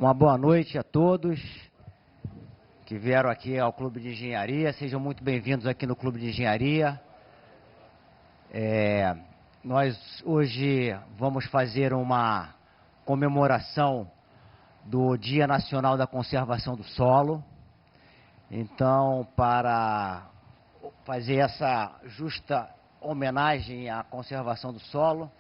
Uma boa noite a todos que vieram aqui ao Clube de Engenharia. Sejam muito bem-vindos aqui no Clube de Engenharia. Nós hoje vamos fazer uma comemoração do Dia Nacional da Conservação do Solo. Então, para fazer essa justa homenagem à conservação do solo,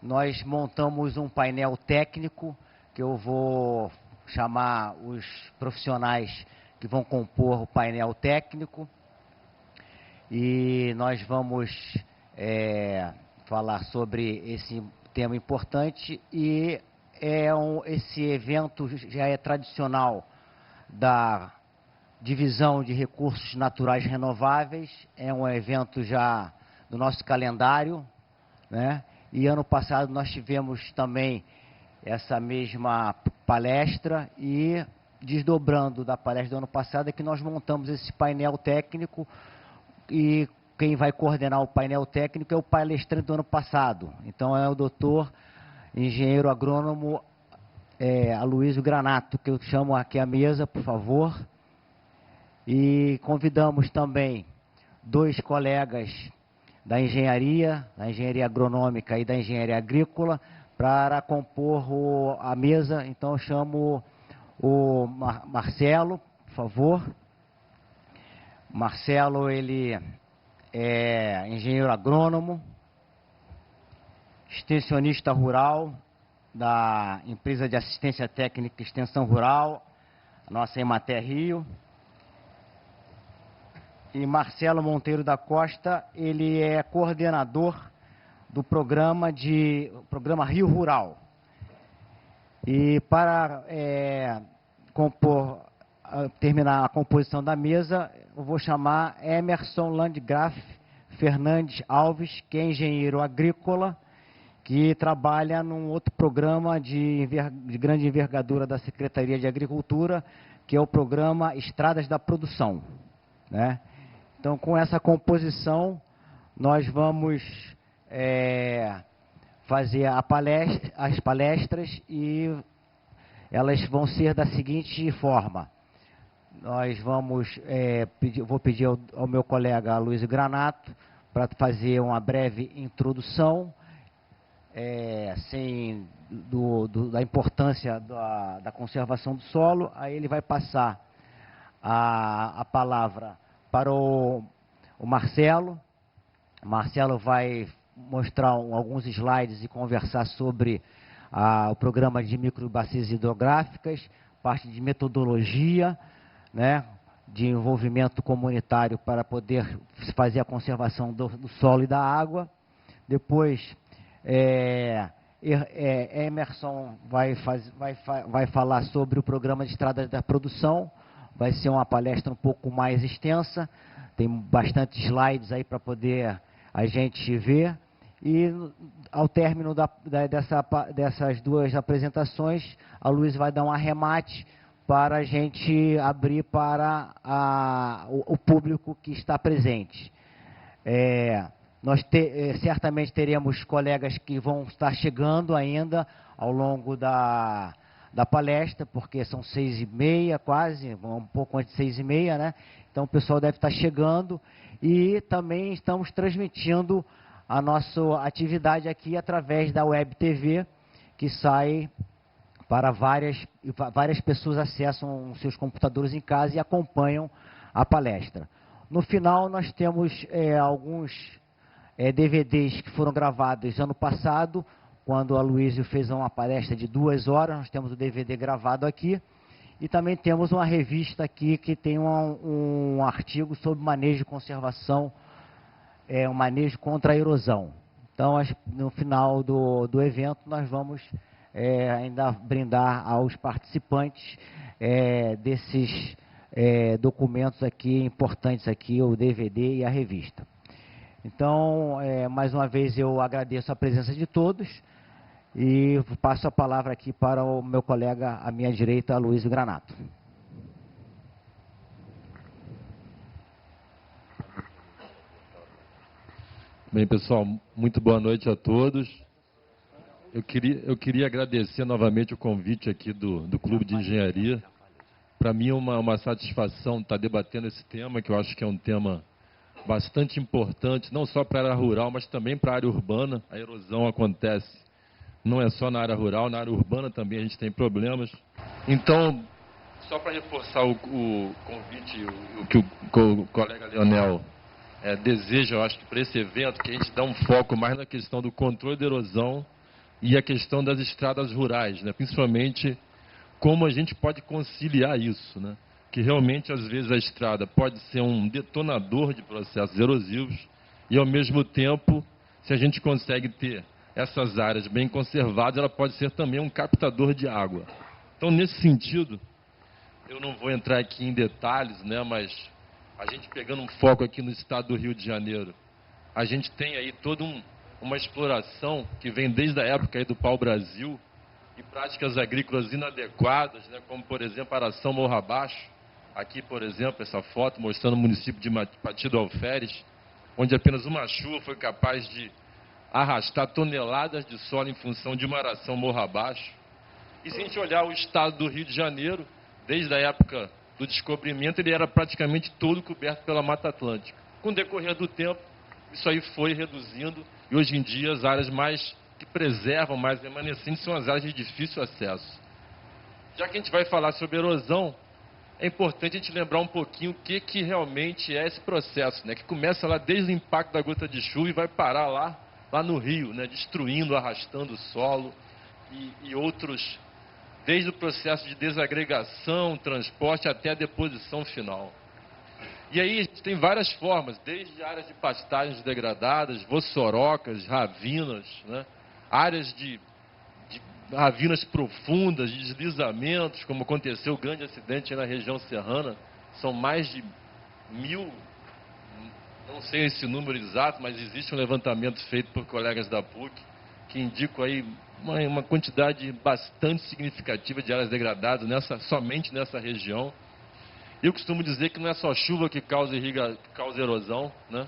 nós montamos um painel técnico que eu vou chamar os profissionais que vão compor o painel técnico. E nós vamos falar sobre esse tema importante. E esse evento já é tradicional da Divisão de Recursos Naturais Renováveis. É um evento já do nosso calendário, né? E ano passado nós tivemos também essa mesma palestra, e desdobrando da palestra do ano passado é que nós montamos esse painel técnico, e quem vai coordenar o painel técnico é o palestrante do ano passado. Então é o doutor engenheiro agrônomo Aloysio Granato, que eu chamo aqui à mesa, por favor. E convidamos também dois colegas da engenharia agronômica e da engenharia agrícola, para compor a mesa. Então eu chamo o Marcelo, por favor. Marcelo, ele é engenheiro agrônomo, extensionista rural da empresa de assistência técnica e extensão rural, a nossa Emater Rio. E Marcelo Monteiro da Costa, ele é coordenador do programa Rio Rural. E para terminar a composição da mesa, eu vou chamar Emerson Landgraf Fernandes Alves, que é engenheiro agrícola, que trabalha num outro programa de grande envergadura da Secretaria de Agricultura, que é o programa Estradas da Produção, né? Então, com essa composição, nós vamos fazer as palestras, e elas vão ser da seguinte forma. Nós vamos vou pedir ao meu colega Aloysio Granato para fazer uma breve introdução da importância da conservação do solo. Aí ele vai passar a palavra para o Marcelo. O Marcelo vai mostrar alguns slides e conversar sobre o programa de microbacias hidrográficas, parte de metodologia, né, de envolvimento comunitário para poder fazer a conservação do solo e da água. Depois, Emerson vai falar sobre o programa de estradas da produção. Vai ser uma palestra um pouco mais extensa, tem bastante slides aí para poder a gente ver. E ao término dessas duas apresentações, a Luiz vai dar um arremate para a gente abrir para o público que está presente. Nós certamente teremos colegas que vão estar chegando ainda ao longo da palestra, porque são 6h30 quase, um pouco antes de 6h30, né? Então o pessoal deve estar chegando, e também estamos transmitindo a nossa atividade aqui através da Web TV, que sai para várias pessoas, acessam seus computadores em casa e acompanham a palestra. No final, nós temos alguns DVDs que foram gravados ano passado, quando o Aloysio fez uma palestra de 2 horas. Nós temos o DVD gravado aqui, e também temos uma revista aqui que tem um artigo sobre manejo e conservação, um manejo contra a erosão. Então, no final do evento, nós vamos ainda brindar aos participantes desses documentos aqui, importantes aqui, o DVD e a revista. Então, mais uma vez, eu agradeço a presença de todos, e passo a palavra aqui para o meu colega à minha direita, Aloysio Granato. Bem, pessoal, muito boa noite a todos. Eu queria agradecer novamente o convite aqui do Clube de Engenharia. Para mim é uma satisfação estar debatendo esse tema, que eu acho que é um tema bastante importante, não só para a área rural, mas também para a área urbana. A erosão acontece não é só na área rural, na área urbana também a gente tem problemas. Então, só para reforçar o convite, o que o colega Leonel deseja, eu acho que para esse evento, que a gente dá um foco mais na questão do controle da erosão e a questão das estradas rurais, né? Principalmente como a gente pode conciliar isso, né? Que realmente, às vezes, a estrada pode ser um detonador de processos erosivos e, ao mesmo tempo, se a gente consegue ter essas áreas bem conservadas, ela pode ser também um captador de água. Então, nesse sentido, eu não vou entrar aqui em detalhes, né? Mas a gente pegando um foco aqui no estado do Rio de Janeiro, a gente tem aí toda uma exploração que vem desde a época aí do pau-brasil e práticas agrícolas inadequadas, né, como, por exemplo, a aração morro abaixo. Aqui, por exemplo, essa foto mostrando o município de Pati do Alferes, onde apenas uma chuva foi capaz de arrastar toneladas de solo em função de uma aração morro abaixo. E se a gente olhar o estado do Rio de Janeiro, desde a época do descobrimento, ele era praticamente todo coberto pela Mata Atlântica. Com o decorrer do tempo, isso aí foi reduzindo e hoje em dia as áreas mais que preservam mais remanescentes são as áreas de difícil acesso. Já que a gente vai falar sobre erosão, é importante a gente lembrar um pouquinho o que realmente é esse processo, né? Que começa lá desde o impacto da gota de chuva e vai parar lá no rio, né? Destruindo, arrastando o solo e outros, desde o processo de desagregação, transporte até a deposição final. E aí a gente tem várias formas, desde áreas de pastagens degradadas, vossorocas, ravinas, né? Áreas de ravinas profundas, de deslizamentos, como aconteceu o grande acidente na região serrana. São mais de 1.000, não sei esse número exato, mas existe um levantamento feito por colegas da PUC, que indicam aí uma quantidade bastante significativa de áreas degradadas somente nessa região. Eu costumo dizer que não é só chuva que causa erosão, né?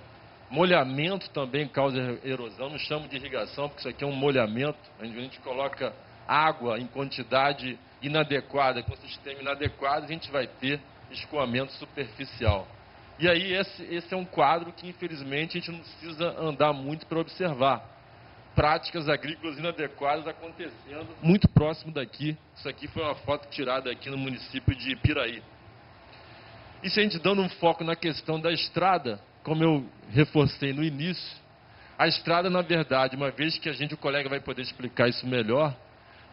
Molhamento também causa erosão, não chamo de irrigação, porque isso aqui é um molhamento, onde a gente coloca água em quantidade inadequada, com sistema inadequado, a gente vai ter escoamento superficial. E aí esse é um quadro que, infelizmente, a gente não precisa andar muito para observar. Práticas agrícolas inadequadas acontecendo muito próximo daqui. Isso aqui foi uma foto tirada aqui no município de Piraí. E se a gente dando um foco na questão da estrada, como eu reforcei no início, a estrada, na verdade, uma vez que o colega vai poder explicar isso melhor,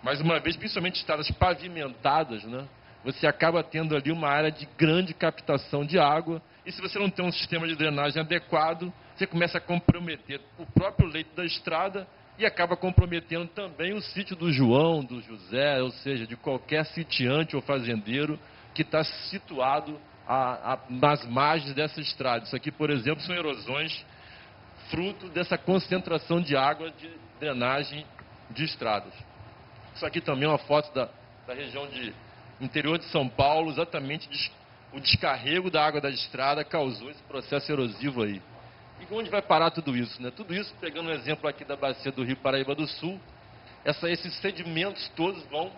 mas uma vez, principalmente estradas pavimentadas, né, você acaba tendo ali uma área de grande captação de água, e se você não tem um sistema de drenagem adequado, você começa a comprometer o próprio leito da estrada e acaba comprometendo também o sítio do João, do José, ou seja, de qualquer sitiante ou fazendeiro que está situado nas margens dessa estrada. Isso aqui, por exemplo, são erosões fruto dessa concentração de água de drenagem de estradas. Isso aqui também é uma foto da região de interior de São Paulo, exatamente o descarrego da água da estrada causou esse processo erosivo aí. E onde vai parar tudo isso, né? Tudo isso, pegando um exemplo aqui da bacia do Rio Paraíba do Sul, esses sedimentos todos vão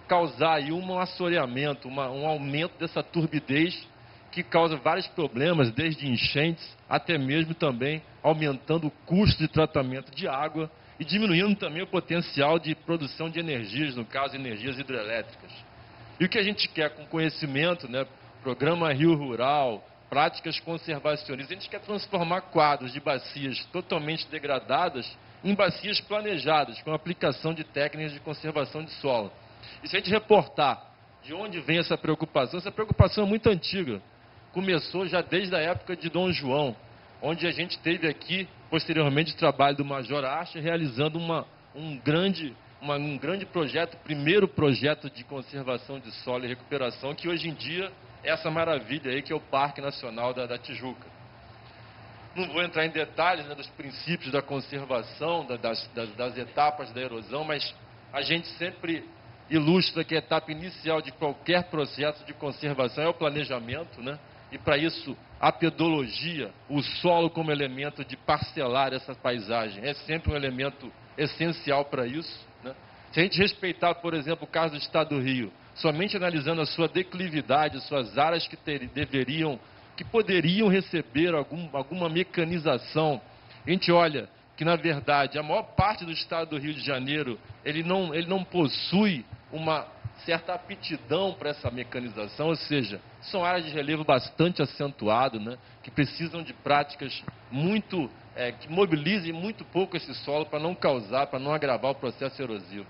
causar aí um assoreamento, um aumento dessa turbidez que causa vários problemas, desde enchentes até mesmo também aumentando o custo de tratamento de água e diminuindo também o potencial de produção de energias, no caso, energias hidrelétricas. E o que a gente quer com conhecimento, né, Programa Rio Rural, práticas conservacionistas, a gente quer transformar quadros de bacias totalmente degradadas em bacias planejadas, com aplicação de técnicas de conservação de solo. E se a gente reportar de onde vem essa preocupação é muito antiga. Começou já desde a época de Dom João, onde a gente teve aqui, posteriormente, o trabalho do Major Archer, realizando um grande projeto, primeiro projeto de conservação de solo e recuperação, que hoje em dia é essa maravilha aí, que é o Parque Nacional da Tijuca. Não vou entrar em detalhes, né, dos princípios da conservação, das etapas da erosão, mas a gente sempre ilustra que a etapa inicial de qualquer processo de conservação é o planejamento, né? E para isso, a pedologia, o solo como elemento de parcelar essa paisagem, é sempre um elemento essencial para isso, né? Se a gente respeitar, por exemplo, o caso do Estado do Rio, somente analisando a sua declividade, suas áreas que poderiam receber alguma mecanização, a gente olha que, na verdade, a maior parte do Estado do Rio de Janeiro, ele não possui uma certa aptidão para essa mecanização, ou seja, são áreas de relevo bastante acentuado, né, que precisam de práticas que mobilizem muito pouco esse solo para não agravar o processo erosivo.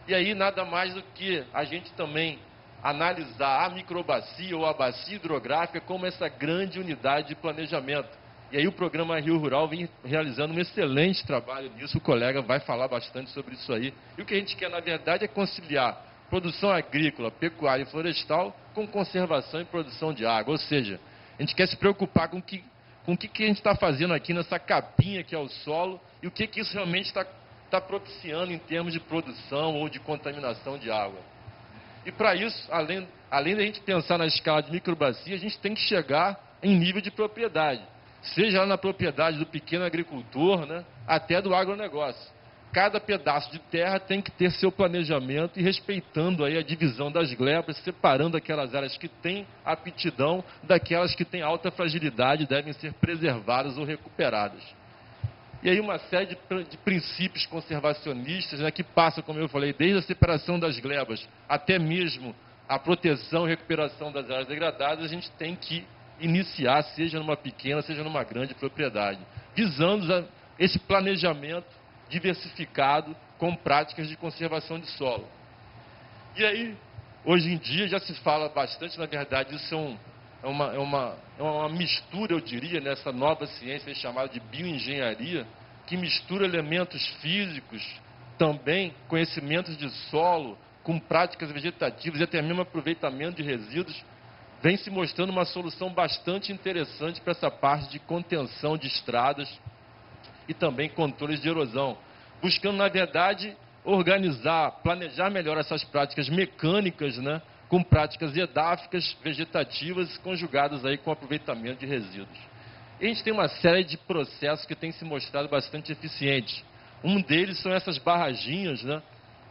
E aí nada mais do que a gente também analisar a microbacia ou a bacia hidrográfica como essa grande unidade de planejamento. E aí o programa Rio Rural vem realizando um excelente trabalho nisso, o colega vai falar bastante sobre isso aí. E o que a gente quer, na verdade, é conciliar produção agrícola, pecuária e florestal com conservação e produção de água. Ou seja, a gente quer se preocupar com o que a gente está fazendo aqui nessa capinha que é o solo e o que isso realmente está propiciando em termos de produção ou de contaminação de água. E para isso, além da gente pensar na escala de microbacia, a gente tem que chegar em nível de propriedade. Seja lá na propriedade do pequeno agricultor, né, até do agronegócio. Cada pedaço de terra tem que ter seu planejamento e respeitando aí a divisão das glebas, separando aquelas áreas que têm aptidão daquelas que têm alta fragilidade e devem ser preservadas ou recuperadas. E aí uma série de princípios conservacionistas, né, que passam, como eu falei, desde a separação das glebas até mesmo a proteção e recuperação das áreas degradadas, a gente tem que iniciar, seja numa pequena, seja numa grande propriedade, visando esse planejamento diversificado com práticas de conservação de solo. E aí, hoje em dia, já se fala bastante, na verdade, isso é uma mistura, eu diria, nessa nova ciência chamada de bioengenharia, que mistura elementos físicos, também conhecimentos de solo, com práticas vegetativas e até mesmo aproveitamento de resíduos, vem se mostrando uma solução bastante interessante para essa parte de contenção de estradas e também controles de erosão, buscando, na verdade, organizar, planejar melhor essas práticas mecânicas, né, com práticas edáficas, vegetativas, conjugadas aí com aproveitamento de resíduos. E a gente tem uma série de processos que têm se mostrado bastante eficientes. Um deles são essas barraginhas, né,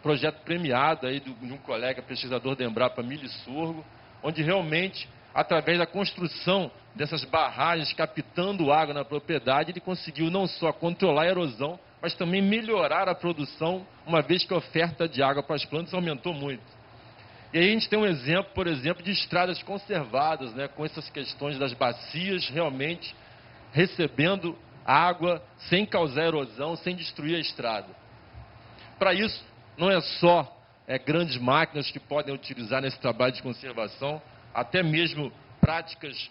projeto premiado aí de um colega pesquisador da Embrapa, Milho e Sorgo, onde realmente, através da construção dessas barragens, captando água na propriedade, ele conseguiu não só controlar a erosão, mas também melhorar a produção, uma vez que a oferta de água para as plantas aumentou muito. E aí a gente tem um exemplo, por exemplo, de estradas conservadas, né, com essas questões das bacias realmente recebendo água sem causar erosão, sem destruir a estrada. Para isso, não é só grandes máquinas que podem utilizar nesse trabalho de conservação, até mesmo práticas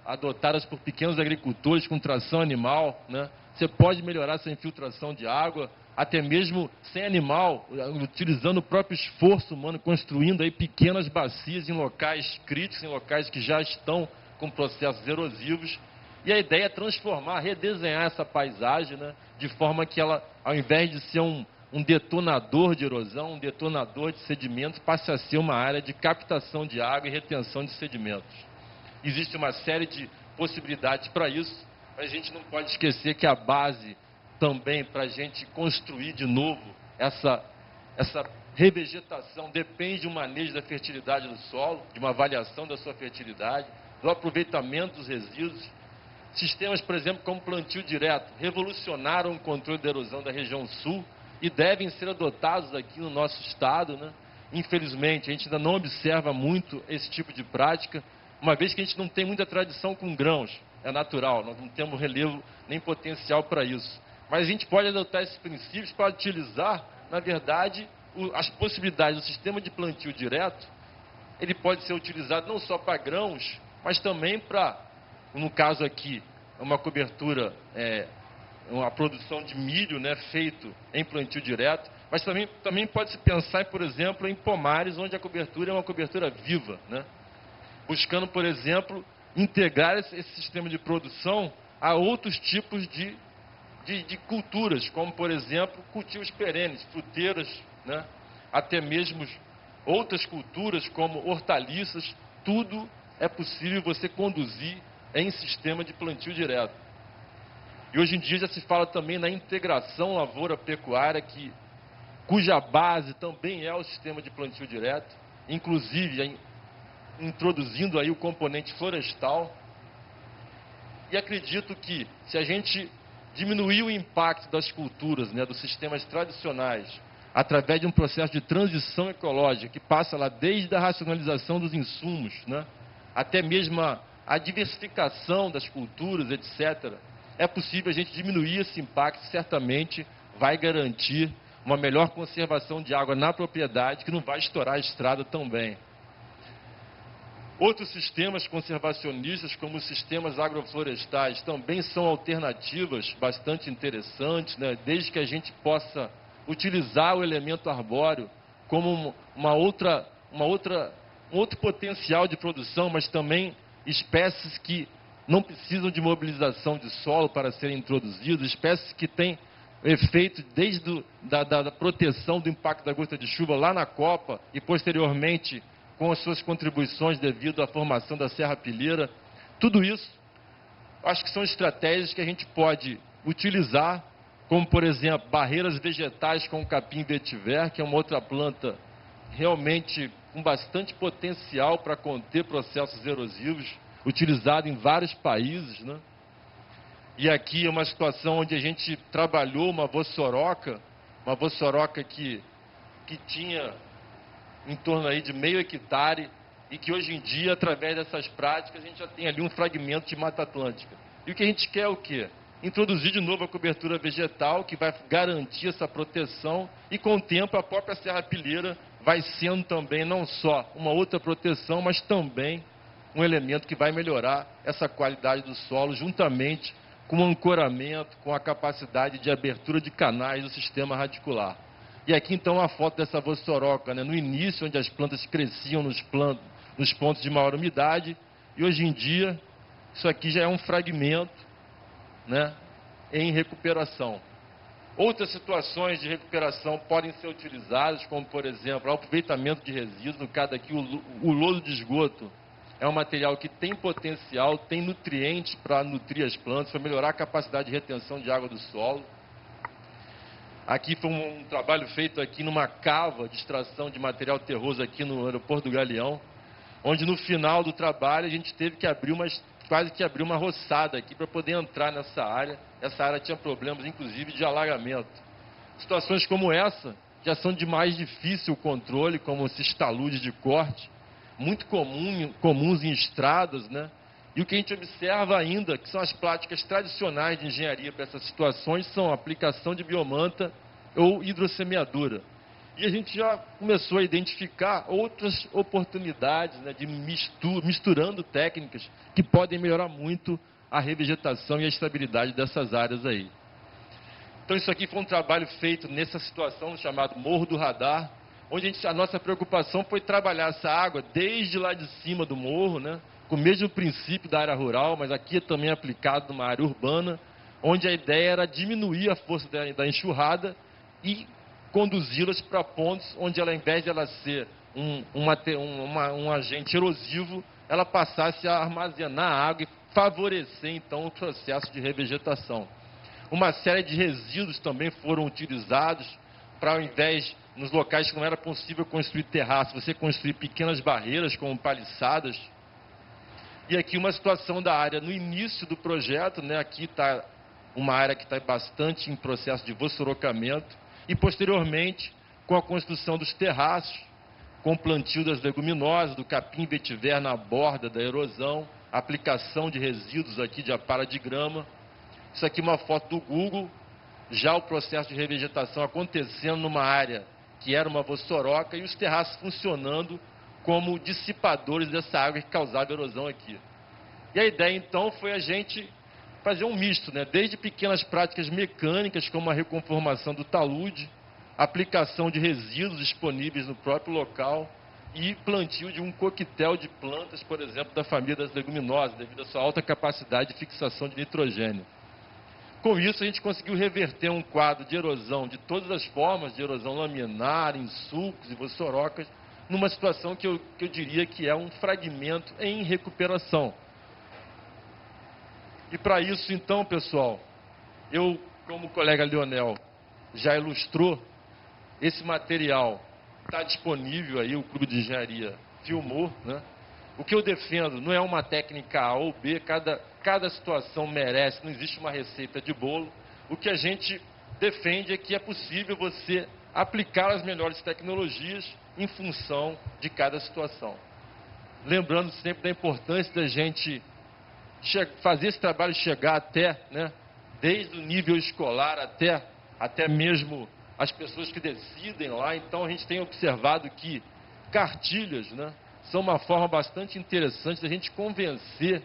adotadas por pequenos agricultores com tração animal, né? Você pode melhorar essa infiltração de água, até mesmo sem animal, utilizando o próprio esforço humano, construindo aí pequenas bacias em locais críticos, em locais que já estão com processos erosivos. E a ideia é transformar, redesenhar essa paisagem, né? De forma que ela, ao invés de ser um detonador de erosão, um detonador de sedimentos, passe a ser uma área de captação de água e retenção de sedimentos. Existe uma série de possibilidades para isso, mas a gente não pode esquecer que a base também para a gente construir de novo essa revegetação depende de um manejo da fertilidade do solo, de uma avaliação da sua fertilidade, do aproveitamento dos resíduos. Sistemas, por exemplo, como plantio direto, revolucionaram o controle da erosão da região sul e devem ser adotados aqui no nosso estado, né? Infelizmente, a gente ainda não observa muito esse tipo de prática, uma vez que a gente não tem muita tradição com grãos. É natural, nós não temos relevo nem potencial para isso. Mas a gente pode adotar esses princípios para utilizar, na verdade, as possibilidades do sistema de plantio direto. Ele pode ser utilizado não só para grãos, mas também para, no caso aqui, uma cobertura, uma produção de milho, né, feito em plantio direto, mas também pode se pensar, por exemplo, em pomares, onde a cobertura é uma cobertura viva, né? Buscando, por exemplo, integrar esse sistema de produção a outros tipos de culturas, como, por exemplo, cultivos perenes, fruteiras, né? Até mesmo outras culturas, como hortaliças, tudo é possível você conduzir em sistema de plantio direto. E hoje em dia já se fala também na integração lavoura-pecuária, cuja base também é o sistema de plantio direto, inclusive introduzindo aí o componente florestal. E acredito que, se a gente diminuir o impacto das culturas, né, dos sistemas tradicionais, através de um processo de transição ecológica, que passa lá desde a racionalização dos insumos, né, até mesmo a diversificação das culturas, etc., é possível a gente diminuir esse impacto, certamente vai garantir uma melhor conservação de água na propriedade, que não vai estourar a estrada também. Outros sistemas conservacionistas, como os sistemas agroflorestais, também são alternativas bastante interessantes, né? Desde que a gente possa utilizar o elemento arbóreo como um outro potencial de produção, mas também espécies que não precisam de mobilização de solo para serem introduzidas, espécies que têm efeito desde da proteção do impacto da gota de chuva lá na copa e posteriormente com as suas contribuições devido à formação da serrapilheira. Tudo isso, acho que são estratégias que a gente pode utilizar, como, por exemplo, barreiras vegetais com o capim vetiver, que é uma outra planta realmente com bastante potencial para conter processos erosivos, utilizado em vários países, né? E aqui é uma situação onde a gente trabalhou uma vossoroca que tinha em torno aí de meio hectare e que hoje em dia, através dessas práticas, a gente já tem ali um fragmento de Mata Atlântica. E o que a gente quer é o quê? Introduzir de novo a cobertura vegetal, que vai garantir essa proteção e, com o tempo, a própria serrapilheira vai sendo também não só uma outra proteção, mas também um elemento que vai melhorar essa qualidade do solo, juntamente com o ancoramento, com a capacidade de abertura de canais do sistema radicular. E aqui, então, a foto dessa vossoroca, né, no início, onde as plantas cresciam nos pontos de maior umidade, e hoje em dia, isso aqui já é um fragmento, né, em recuperação. Outras situações de recuperação podem ser utilizadas, como, por exemplo, o aproveitamento de resíduos. No caso aqui, o lodo de esgoto é um material que tem potencial, tem nutrientes para nutrir as plantas, para melhorar a capacidade de retenção de água do solo. Aqui foi um trabalho feito aqui numa cava de extração de material terroso aqui no aeroporto do Galeão, onde no final do trabalho a gente teve que quase que abrir uma roçada aqui para poder entrar nessa área. Essa área tinha problemas, inclusive, de alagamento. Situações como essa já são de mais difícil controle, como esses taludes de corte, muito comuns em estradas, né? E o que a gente observa ainda, que são as práticas tradicionais de engenharia para essas situações, são a aplicação de biomanta ou hidrossemeadura. E a gente já começou a identificar outras oportunidades, né, de misturando técnicas que podem melhorar muito a revegetação e a estabilidade dessas áreas aí. Então isso aqui foi um trabalho feito nessa situação chamado Morro do Radar, onde a nossa preocupação foi trabalhar essa água desde lá de cima do morro, né, com o mesmo princípio da área rural, mas aqui é também aplicado numa área urbana, onde a ideia era diminuir a força da enxurrada e conduzi-las para pontos onde ela, ao invés de ela ser um agente erosivo, ela passasse a armazenar água e favorecer, então, o processo de revegetação. Uma série de resíduos também foram utilizados para, ao invés, nos locais que não era possível construir terraço, você construir pequenas barreiras como paliçadas. E aqui uma situação da área no início do projeto, né? Aqui está uma área que está bastante em processo de vossorocamento, e posteriormente com a construção dos terraços, com o plantio das leguminosas, do capim vetiver na borda da erosão, aplicação de resíduos aqui de apara de grama. Isso aqui é uma foto do Google, já o processo de revegetação acontecendo numa área que era uma vossoroca e os terraços funcionando como dissipadores dessa água que causava erosão aqui. E a ideia, então, foi a gente fazer um misto, né? Desde pequenas práticas mecânicas, como a reconformação do talude, aplicação de resíduos disponíveis no próprio local e plantio de um coquetel de plantas, por exemplo, da família das leguminosas, devido à sua alta capacidade de fixação de nitrogênio. Com isso, a gente conseguiu reverter um quadro de erosão de todas as formas, de erosão laminar, em sulcos e vossorocas, numa situação que eu diria que é um fragmento em recuperação. E para isso, então, pessoal, Eu, como o colega Leonel já ilustrou, esse material está disponível aí, o Clube de Engenharia filmou, né? O que eu defendo não é uma técnica A ou B, cada situação merece, não existe uma receita de bolo. O que a gente defende é que é possível você aplicar as melhores tecnologias em função de cada situação. Lembrando sempre da importância da gente fazer esse trabalho chegar até, né, desde o nível escolar até mesmo as pessoas que decidem lá. Então a gente tem observado que cartilhas, né, são uma forma bastante interessante da gente convencer.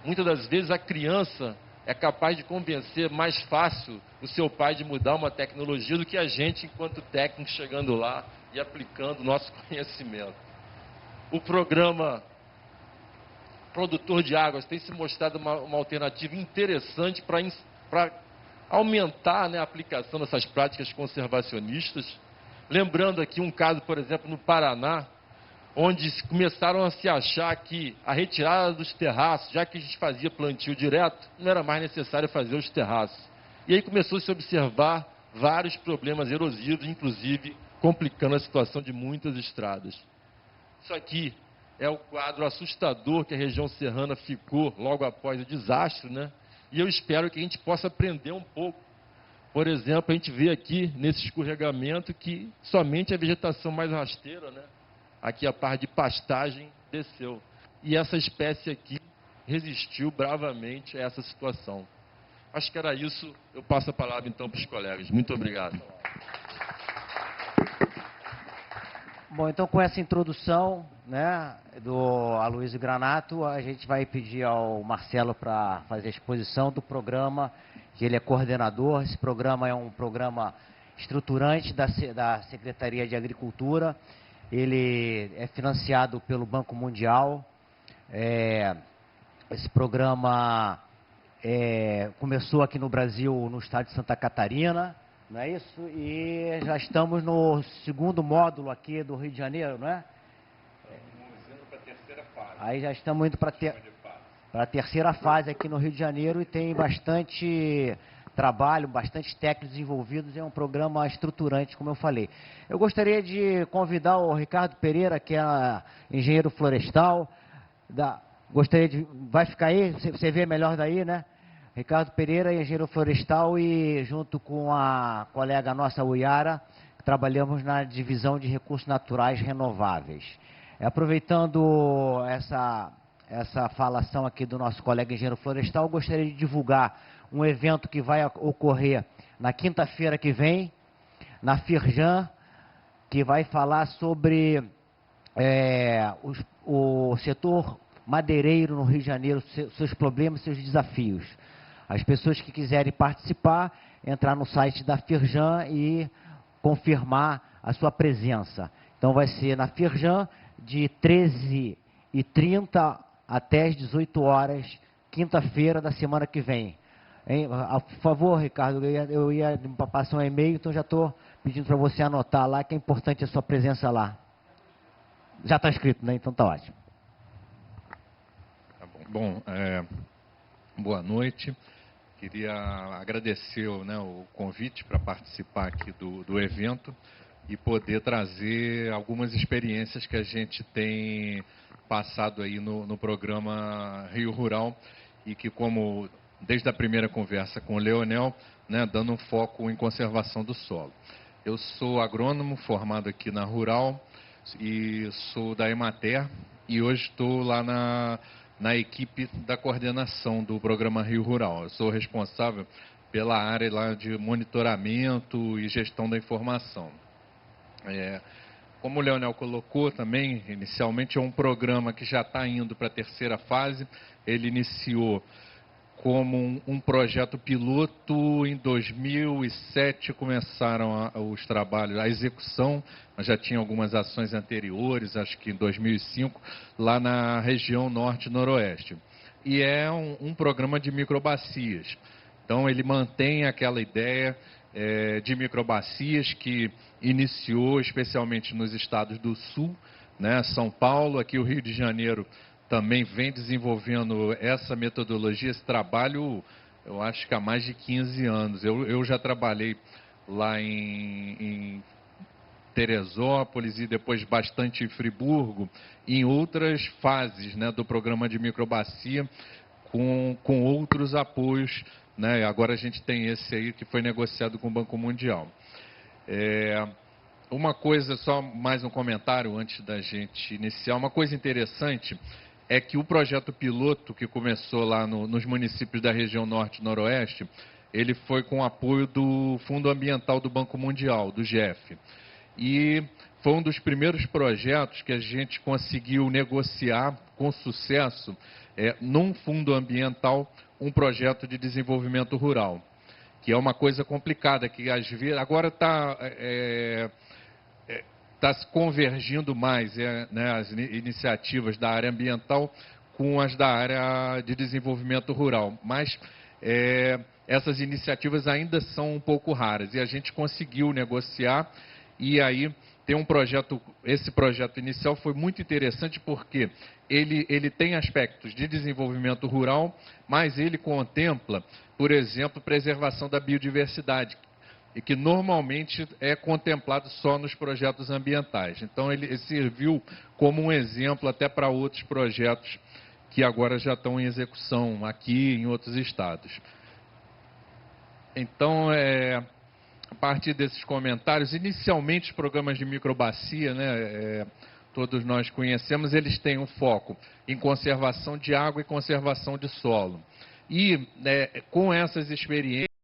Muitas das vezes a criança é capaz de convencer mais fácil o seu pai de mudar uma tecnologia do que a gente, enquanto técnico, chegando lá e aplicando o nosso conhecimento. O programa Produtor de Águas tem se mostrado uma alternativa interessante para aumentar, né, a aplicação dessas práticas conservacionistas. Lembrando aqui um caso, por exemplo, no Paraná, onde começaram a se achar que a retirada dos terraços, já que a gente fazia plantio direto, não era mais necessário fazer os terraços. E aí começou a se observar vários problemas erosivos, inclusive complicando a situação de muitas estradas. Isso aqui é o quadro assustador que a região serrana ficou logo após o desastre, né? E eu espero que a gente possa aprender um pouco. Por exemplo, a gente vê aqui nesse escorregamento que somente a vegetação mais rasteira, né? Aqui a parte de pastagem desceu. E essa espécie aqui resistiu bravamente a essa situação. Acho que era isso. Eu passo a palavra então para os colegas. Muito obrigado. Bom, então com essa introdução, né, do Aloysio Granato, a gente vai pedir ao Marcelo para fazer a exposição do programa, que ele é coordenador. Esse programa é um programa estruturante da Secretaria de Agricultura. Ele é financiado pelo Banco Mundial. Esse programa começou aqui no Brasil, no estado de Santa Catarina, não é isso? E já estamos no segundo módulo aqui do Rio de Janeiro, não é? Estamos indo para a terceira fase. Aí já estamos indo para a terceira fase aqui no Rio de Janeiro e tem bastante trabalho, bastante técnicos envolvidos. É um programa estruturante, como eu falei. Eu gostaria de convidar o Ricardo Pereira, que é engenheiro florestal. Vai ficar aí? Você vê melhor daí, né? Ricardo Pereira, engenheiro florestal, e junto com a colega nossa, Uyara, trabalhamos na divisão de recursos naturais renováveis. Aproveitando essa falação aqui do nosso colega engenheiro florestal, eu gostaria de divulgar um evento que vai ocorrer na quinta-feira que vem, na Firjan, que vai falar sobre o setor madeireiro no Rio de Janeiro, seus problemas, seus desafios. As pessoas que quiserem participar, entrar no site da Firjan e confirmar a sua presença. Então vai ser na Firjan, de 13h30 até as 18 horas, quinta-feira da semana que vem. Por favor, Ricardo, eu ia passar um e-mail, então já estou pedindo para você anotar lá, que é importante a sua presença lá. Já está escrito, né? Então está ótimo. Tá bom. Boa noite. Queria agradecer, né, o convite para participar aqui do evento e poder trazer algumas experiências que a gente tem passado aí no programa Rio Rural e que, como desde a primeira conversa com o Leonel, né, dando um foco em conservação do solo. Eu sou agrônomo formado aqui na Rural e sou da Emater e hoje estou lá na equipe da coordenação do programa Rio Rural. Eu sou responsável pela área lá de monitoramento e gestão da informação. Como o Leonel colocou também, inicialmente é um programa que já está indo para a terceira fase. Ele iniciou como um projeto piloto. Em 2007 começaram os trabalhos, a execução, mas já tinha algumas ações anteriores, acho que em 2005, lá na região norte e noroeste. E é um programa de microbacias. Então ele mantém aquela ideia de microbacias que iniciou especialmente nos estados do sul, né, São Paulo, aqui o Rio de Janeiro também vem desenvolvendo essa metodologia, esse trabalho eu acho que há mais de 15 anos. Eu já trabalhei lá em Teresópolis e depois bastante em Friburgo, em outras fases, né, do programa de microbacia, com outros apoios, né? Agora a gente tem esse aí que foi negociado com o Banco Mundial. Uma coisa, só mais um comentário antes da gente iniciar, uma coisa interessante é que o projeto piloto que começou lá nos municípios da região norte e noroeste, ele foi com o apoio do Fundo Ambiental do Banco Mundial, do GEF. E foi um dos primeiros projetos que a gente conseguiu negociar com sucesso, num fundo ambiental, um projeto de desenvolvimento rural, que é uma coisa complicada, que às vezes agora está se convergindo mais, né, as iniciativas da área ambiental com as da área de desenvolvimento rural, mas essas iniciativas ainda são um pouco raras e a gente conseguiu negociar. E aí tem um projeto, esse projeto inicial foi muito interessante porque ele tem aspectos de desenvolvimento rural, mas ele contempla, por exemplo, preservação da biodiversidade, e que normalmente é contemplado só nos projetos ambientais. Então ele serviu como um exemplo até para outros projetos que agora já estão em execução aqui em outros estados. Então, a partir desses comentários, inicialmente os programas de microbacia, né, todos nós conhecemos, eles têm um foco em conservação de água e conservação de solo. E com essas experiências,